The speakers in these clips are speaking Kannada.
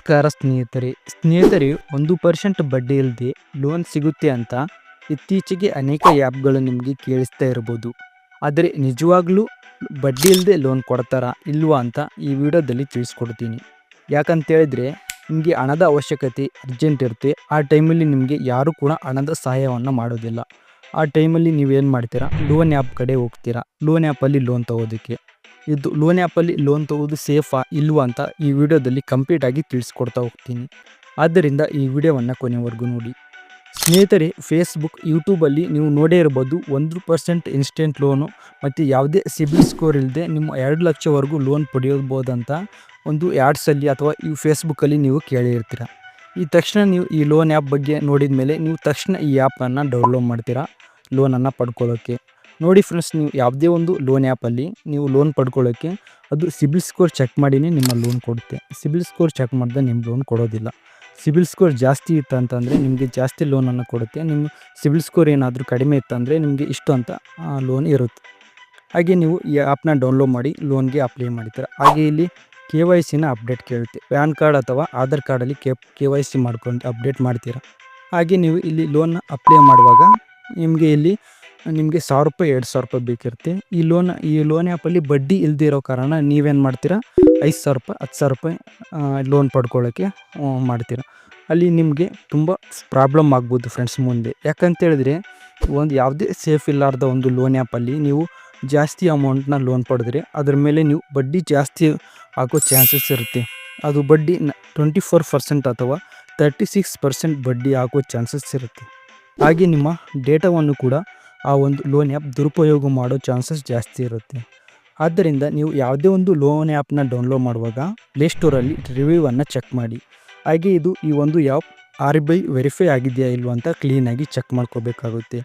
ನಮಸ್ಕಾರ ಸ್ನೇಹಿತರೆ 1% ಬಡ್ಡಿ ಇಲ್ಲದೆ ಲೋನ್ ಸಿಗುತ್ತೆ ಅಂತ ಇತ್ತೀಚೆಗೆ ಅನೇಕ ಆ್ಯಪ್ಗಳು ನಿಮಗೆ ಕೇಳಿಸ್ತಾ ಇರ್ಬೋದು. ಆದರೆ ನಿಜವಾಗ್ಲೂ ಬಡ್ಡಿ ಇಲ್ಲದೆ ಲೋನ್ ಕೊಡ್ತಾರಾ ಇಲ್ವಾ ಅಂತ ಈ ವಿಡಿಯೋದಲ್ಲಿ ತಿಳಿಸ್ಕೊಡ್ತೀನಿ. ಯಾಕಂತೇಳಿದರೆ ನಿಮಗೆ ಹಣದ ಅವಶ್ಯಕತೆ ಅರ್ಜೆಂಟ್ ಇರುತ್ತೆ. ಆ ಟೈಮಲ್ಲಿ ನಿಮಗೆ ಯಾರೂ ಕೂಡ ಹಣದ ಸಹಾಯವನ್ನು ಮಾಡೋದಿಲ್ಲ. ಆ ಟೈಮಲ್ಲಿ ನೀವೇನು ಮಾಡ್ತೀರಾ, ಲೋನ್ ಆ್ಯಪ್ ಕಡೆ ಹೋಗ್ತೀರಾ. ಲೋನ್ ಆ್ಯಪಲ್ಲಿ ಲೋನ್ ತೊಗೋದಕ್ಕೆ. ಇದು ಲೋನ್ ಆ್ಯಪಲ್ಲಿ ಲೋನ್ ತೊಗೋದು ಸೇಫಾ ಇಲ್ವಾ ಅಂತ ಈ ವಿಡಿಯೋದಲ್ಲಿ ಕಂಪ್ಲೀಟಾಗಿ ತಿಳಿಸ್ಕೊಡ್ತಾ ಹೋಗ್ತೀನಿ. ಆದ್ದರಿಂದ ಈ ವಿಡಿಯೋವನ್ನು ಕೊನೆವರೆಗೂ ನೋಡಿ. ಸ್ನೇಹಿತರೆ, ಫೇಸ್ಬುಕ್, ಯೂಟ್ಯೂಬಲ್ಲಿ ನೀವು ನೋಡೇ ಇರ್ಬೋದು 1% ಇನ್ಸ್ಟೆಂಟ್ ಲೋನು ಮತ್ತು ಯಾವುದೇ ಸಿಬಿಲ್ ಸ್ಕೋರ್ ಇಲ್ಲದೆ ನಿಮ್ಮ 2 ಲಕ್ಷವರೆಗೂ ಲೋನ್ ಪಡೆಯಬಹುದಂತ ಒಂದು ಆ್ಯಡ್ಸಲ್ಲಿ ಅಥವಾ ಈ ಫೇಸ್ಬುಕ್ಕಲ್ಲಿ ನೀವು ಕೇಳಿರ್ತೀರ. ಈ ತಕ್ಷಣ ನೀವು ಈ ಲೋನ್ ಆ್ಯಪ್ ಬಗ್ಗೆ ನೋಡಿದ ಮೇಲೆ ನೀವು ತಕ್ಷಣ ಈ ಆ್ಯಪನ್ನು ಡೌನ್ಲೋಡ್ ಮಾಡ್ತೀರಾ ಲೋನನ್ನು ಪಡ್ಕೊಳ್ಳೋಕ್ಕೆ. ನೋಡಿ ಫ್ರೆಂಡ್ಸ್, ನೀವು ಯಾವುದೇ ಒಂದು ಲೋನ್ ಆ್ಯಪಲ್ಲಿ ನೀವು ಲೋನ್ ಪಡ್ಕೊಳ್ಳೋಕ್ಕೆ ಅದು ಸಿಬಿಲ್ ಸ್ಕೋರ್ ಚೆಕ್ ಮಾಡಿನೇ ನಿಮ್ಮ ಲೋನ್ ಕೊಡುತ್ತೆ. ಸಿಬಿಲ್ ಸ್ಕೋರ್ ಚೆಕ್ ಮಾಡಿದ್ರೆ ನಿಮ್ಮ ಲೋನ್ ಕೊಡೋದಿಲ್ಲ. ಸಿಬಿಲ್ ಸ್ಕೋರ್ ಜಾಸ್ತಿ ಇತ್ತು ಅಂತಂದರೆ ನಿಮಗೆ ಜಾಸ್ತಿ ಲೋನನ್ನು ಕೊಡುತ್ತೆ. ನಿಮ್ಮ ಸಿಬಿಲ್ ಸ್ಕೋರ್ ಏನಾದರೂ ಕಡಿಮೆ ಇತ್ತಂದರೆ ನಿಮಗೆ ಇಷ್ಟು ಅಂತ ಲೋನ್ ಇರುತ್ತೆ. ಹಾಗೆ ನೀವು ಈ ಆ್ಯಪ್ನ ಡೌನ್ಲೋಡ್ ಮಾಡಿ ಲೋನ್ಗೆ ಅಪ್ಲೈ ಮಾಡ್ತೀರಾ. ಹಾಗೆ ಇಲ್ಲಿ KYCನ ಅಪ್ಡೇಟ್ ಕೇಳುತ್ತೆ. ಪ್ಯಾನ್ ಕಾರ್ಡ್ ಅಥವಾ ಆಧಾರ್ ಕಾರ್ಡಲ್ಲಿ KYC ಮಾಡ್ಕೊಂಡು ಅಪ್ಡೇಟ್ ಮಾಡ್ತೀರಾ. ಹಾಗೆ ನೀವು ಇಲ್ಲಿ ಲೋನ್ನ ಅಪ್ಲೈ ಮಾಡುವಾಗ ನಿಮಗೆ 1000 ರೂಪಾಯಿ 2000 ರೂಪಾಯಿ ಬೇಕಿರುತ್ತೆ. ಈ ಲೋನ್ ಆ್ಯಪಲ್ಲಿ ಬಡ್ಡಿ ಇಲ್ಲದೆ ಇರೋ ಕಾರಣ ನೀವೇನು ಮಾಡ್ತೀರಾ, 5000 ರೂಪಾಯಿ 10000 ರೂಪಾಯಿ ಲೋನ್ ಪಡ್ಕೊಳ್ಳೋಕ್ಕೆ ಮಾಡ್ತೀರಾ. ಅಲ್ಲಿ ನಿಮಗೆ ತುಂಬ ಪ್ರಾಬ್ಲಮ್ ಆಗ್ಬೋದು ಫ್ರೆಂಡ್ಸ್ ಮುಂದೆ. ಯಾಕಂತೇಳಿದ್ರೆ ಯಾವುದೇ ಸೇಫ್ ಇಲ್ಲಾರ್ದ ಒಂದು ಲೋನ್ ಆ್ಯಪಲ್ಲಿ ನೀವು ಜಾಸ್ತಿ ಅಮೌಂಟ್ನ ಲೋನ್ ಪಡೆದ್ರೆ ಅದ್ರ ಮೇಲೆ ನೀವು ಬಡ್ಡಿ ಜಾಸ್ತಿ ಹಾಕೋ ಚಾನ್ಸಸ್ ಇರುತ್ತೆ. ಅದು ಬಡ್ಡಿ 24% ಅಥವಾ 36% ಬಡ್ಡಿ ಹಾಕೋ ಚಾನ್ಸಸ್ ಇರುತ್ತೆ. ಹಾಗೆ ನಿಮ್ಮ ಡೇಟಾವನ್ನು ಕೂಡ ಆ ಒಂದು ಲೋನ್ ಆ್ಯಪ್ ದುರುಪಯೋಗ ಮಾಡೋ ಚಾನ್ಸಸ್ ಜಾಸ್ತಿ ಇರುತ್ತೆ. ಆದ್ದರಿಂದ ನೀವು ಯಾವುದೇ ಒಂದು ಲೋನ್ ಆ್ಯಪ್ನ ಡೌನ್ಲೋಡ್ ಮಾಡುವಾಗ ಪ್ಲೇಸ್ಟೋರಲ್ಲಿ ರಿವ್ಯೂವನ್ನು ಚೆಕ್ ಮಾಡಿ. ಹಾಗೆ ಈ ಒಂದು ಆ್ಯಪ್ RBI ವೆರಿಫೈ ಆಗಿದೆಯಾ ಇಲ್ವಾ ಅಂತ ಕ್ಲೀನಾಗಿ ಚೆಕ್ ಮಾಡ್ಕೋಬೇಕಾಗುತ್ತೆ.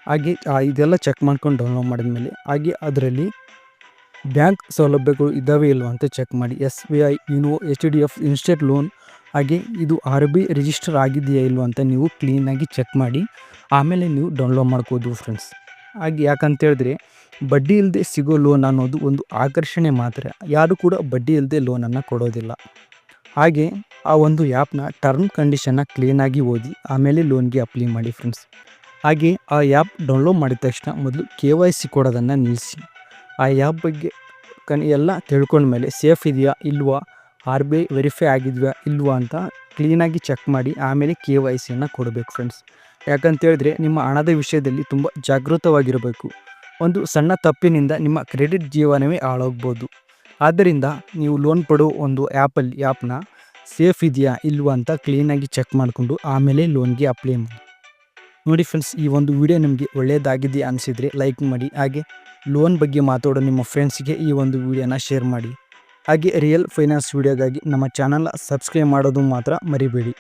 ಹಾಗೆ ಇದೆಲ್ಲ ಚೆಕ್ ಮಾಡ್ಕೊಂಡು ಡೌನ್ಲೋಡ್ ಮಾಡಿದ್ಮೇಲೆ ಹಾಗೆ ಅದರಲ್ಲಿ ಬ್ಯಾಂಕ್ ಸೌಲಭ್ಯಗಳು ಇದ್ದಾವೆ ಇಲ್ವಾ ಅಂತ ಚೆಕ್ ಮಾಡಿ. SBI, YONO, HDF, instant loan, ಹಾಗೆ ಇದು RBI ರಿಜಿಸ್ಟರ್ ಆಗಿದೆಯಾ ಇಲ್ವಾ ಅಂತ ನೀವು ಕ್ಲೀನಾಗಿ ಚೆಕ್ ಮಾಡಿ ಆಮೇಲೆ ನೀವು ಡೌನ್ಲೋಡ್ ಮಾಡ್ಕೋದು ಫ್ರೆಂಡ್ಸ್. ಹಾಗೆ ಯಾಕಂತೇಳಿದ್ರೆ ಬಡ್ಡಿ ಇಲ್ಲದೆ ಸಿಗೋ ಲೋನ್ ಅನ್ನೋದು ಒಂದು ಆಕರ್ಷಣೆ ಮಾತ್ರ. ಯಾರು ಕೂಡ ಬಡ್ಡಿ ಇಲ್ಲದೆ ಲೋನನ್ನು ಕೊಡೋದಿಲ್ಲ. ಹಾಗೆ ಆ ಒಂದು ಆ್ಯಪ್ನ ಟರ್ಮ್ ಕಂಡೀಷನ್ನ ಕ್ಲೀನಾಗಿ ಓದಿ ಆಮೇಲೆ ಲೋನ್ಗೆ ಅಪ್ಲೈ ಮಾಡಿ ಫ್ರೆಂಡ್ಸ್. ಹಾಗೆ ಆ ಆ್ಯಪ್ ಡೌನ್ಲೋಡ್ ಮಾಡಿದ ತಕ್ಷಣ ಮೊದಲು KYC ಕೊಡೋದನ್ನು ನಿಲ್ಲಿಸಿ. ಆ ಆ್ಯಪ್ ಬಗ್ಗೆ ಎಲ್ಲ ತಿಳ್ಕೊಂಡ್ಮೇಲೆ ಸೇಫ್ ಇದೆಯಾ ಇಲ್ವಾ, RBI ವೆರಿಫೈ ಆಗಿದೆಯಾ ಇಲ್ವಾ ಅಂತ ಕ್ಲೀನಾಗಿ ಚೆಕ್ ಮಾಡಿ ಆಮೇಲೆ KYCಯನ್ನು ಕೊಡಬೇಕು ಫ್ರೆಂಡ್ಸ್. ಯಾಕಂತೇಳಿದ್ರೆ ನಿಮ್ಮ ಹಣದ ವಿಷಯದಲ್ಲಿ ತುಂಬ ಜಾಗೃತವಾಗಿರಬೇಕು. ಒಂದು ಸಣ್ಣ ತಪ್ಪಿನಿಂದ ನಿಮ್ಮ ಕ್ರೆಡಿಟ್ ಜೀವನವೇ ಹಾಳಾಗ್ಬೋದು. ಆದ್ದರಿಂದ ನೀವು ಲೋನ್ ಪಡೋ ಒಂದು ಆ್ಯಪ್ನ ಸೇಫ್ ಇದೆಯಾ ಇಲ್ವಾ ಅಂತ ಕ್ಲೀನಾಗಿ ಚೆಕ್ ಮಾಡಿಕೊಂಡು ಆಮೇಲೆ ಲೋನ್ಗೆ ಅಪ್ಲೈ ಮಾಡಿ. ನೋಡಿ ಫ್ರೆಂಡ್ಸ್, ಈ ಒಂದು ವಿಡಿಯೋ ನಿಮಗೆ ಒಳ್ಳೆಯದಾಗಿದೆ ಅನಿಸಿದರೆ ಲೈಕ್ ಮಾಡಿ. ಹಾಗೆ ಲೋನ್ ಬಗ್ಗೆ ಮಾತಾಡೋ ನಿಮ್ಮ ಫ್ರೆಂಡ್ಸ್ಗೆ ಈ ಒಂದು ವಿಡಿಯೋನ ಶೇರ್ ಮಾಡಿ. ಹಾಗೆ ರಿಯಲ್ ಫೈನಾನ್ಸ್ ವಿಡಿಯೋಗಾಗಿ ನಮ್ಮ ಚಾನಲ್ನ ಸಬ್ಸ್ಕ್ರೈಬ್ ಮಾಡೋದು ಮಾತ್ರ ಮರಿಬೇಡಿ.